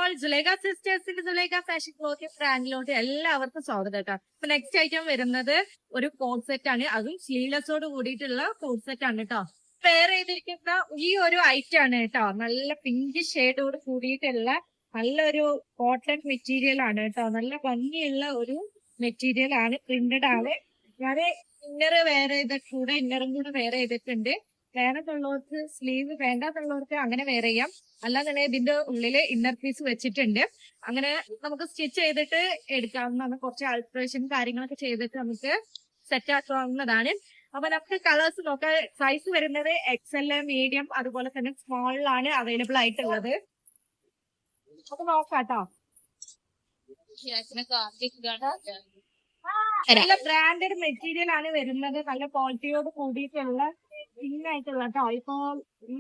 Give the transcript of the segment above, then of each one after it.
All Sulekha സിസ്റ്റേഴ്സിന്റെ Sulekha fashion cloth ബ്രാൻഡിലോട്ട് എല്ലാവർക്കും സ്വാഗതം കേട്ടോ. അപ്പൊ നെക്സ്റ്റ് ഐറ്റം വരുന്നത് ഒരു കോഡ് സെറ്റ് ആണ്, അതും സ്ലീവ്ലെസ്സോട് കൂടിയിട്ടുള്ള കോഡ് സെറ്റ് ആണ് കേട്ടോ. പെയർ ചെയ്തിരിക്കുന്ന ഈ ഒരു ഐറ്റം ആണ് കേട്ടോ, നല്ല പിങ്ക് ഷെയ്ഡോട് കൂടിയിട്ടുള്ള നല്ലൊരു കോട്ടൺ മെറ്റീരിയൽ ആണ് കേട്ടോ. നല്ല ഭംഗിയുള്ള ഒരു മെറ്റീരിയൽ ആണ്, പ്രിന്റഡ് ആണ്. ഞാൻ ഇന്നർ വെയർ ചെയ്തിട്ട് ഇന്നറും കൂടെ വെയർ ചെയ്തിട്ടുണ്ട്. വേണമെന്നുള്ളവർക്ക് സ്ലീവ് വേണ്ടാന്നുള്ളവർക്ക് അങ്ങനെ വെയർ ചെയ്യാം. അല്ലാന്നുണ്ടെങ്കിൽ ഇതിന്റെ ഉള്ളില് ഇന്നർ പീസ് വെച്ചിട്ടുണ്ട്. അങ്ങനെ നമുക്ക് സ്റ്റിച്ച് ചെയ്തിട്ട് എടുക്കാവുന്നതാണ്. കുറച്ച് ആൾട്രേഷൻ കാര്യങ്ങളൊക്കെ ചെയ്തിട്ട് നമുക്ക് സെറ്റ് ആക്കാവുന്നതാണ്. അപ്പൊ നമുക്ക് കളേഴ്സ് നോക്കാം. സൈസ് വരുന്നത് XL, മീഡിയം, അതുപോലെ തന്നെ സ്മോളിലാണ് അവൈലബിൾ ആയിട്ടുള്ളത്. അപ്പൊ നോക്കാട്ടോ. നല്ല ബ്രാൻഡഡ് മെറ്റീരിയൽ ആണ് വരുന്നത്. നല്ല ക്വാളിറ്റിയോട് കൂടിയിട്ടുള്ള ആയിട്ടുള്ള കേട്ടോ. ഇപ്പൊ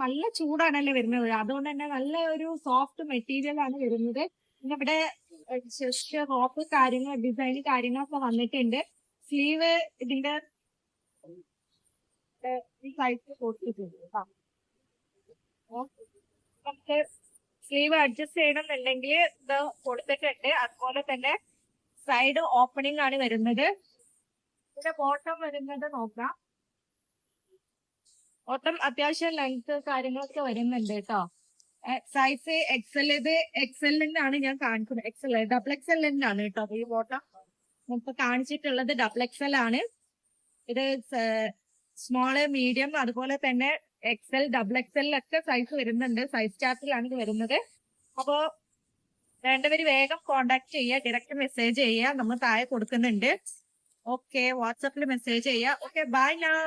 നല്ല ചൂടാണല്ലേ വരുന്നത്, അതുകൊണ്ട് തന്നെ നല്ല ഒരു സോഫ്റ്റ് മെറ്റീരിയൽ ആണ് വരുന്നത്. പിന്നെ ഇവിടെ ജസ്റ്റ് റോപ്പ് കാര്യങ്ങൾ, ഡിസൈൻ കാര്യങ്ങളൊക്കെ വന്നിട്ടുണ്ട്. സ്ലീവ് ഇതിന്റെ സൈസ് കൊടുത്തിട്ടുണ്ട് കേട്ടോ. നമുക്ക് സ്ലീവ് അഡ്ജസ്റ്റ് ചെയ്യണമെന്നുണ്ടെങ്കിൽ ഇത് കൊടുത്തിട്ടുണ്ട്. അതുപോലെ തന്നെ സൈഡ് ഓപ്പണിംഗ് ആണ് വരുന്നത്. ഇതിന്റെ ബോട്ടം വരുന്നത് നോക്കാം. ബോട്ടം അത്യാവശ്യം ലെങ്ത് കാര്യങ്ങളൊക്കെ വരുന്നുണ്ട് കേട്ടോ. സൈസ് XL, ഇത് XL-ന്റെ ഞാൻ കാണിക്കുന്നത്. ഡബിൾ XL-ന്റെ ആണ് കേട്ടോ ഈ ബോട്ടം. നമുക്ക് കാണിച്ചിട്ടുള്ളത് ഡബിൾ XL ആണ്. ഇത് സ്മോള്, മീഡിയം, അതുപോലെ തന്നെ XL, ഡബിൾ XL ഒക്കെ സൈസ് വരുന്നുണ്ട്. സൈസ് ചാർട്ടിലാണ് ഇത് വരുന്നത്. അപ്പോ വേണ്ടവര് വേഗം കോണ്ടാക്ട് ചെയ്യുക, ഡയറക്റ്റ് മെസ്സേജ് ചെയ്യുക. നമ്മൾ താഴെ കൊടുക്കുന്നുണ്ട്. ഓക്കെ, വാട്സാപ്പിൽ മെസ്സേജ് ചെയ്യുക. Okay, buy now.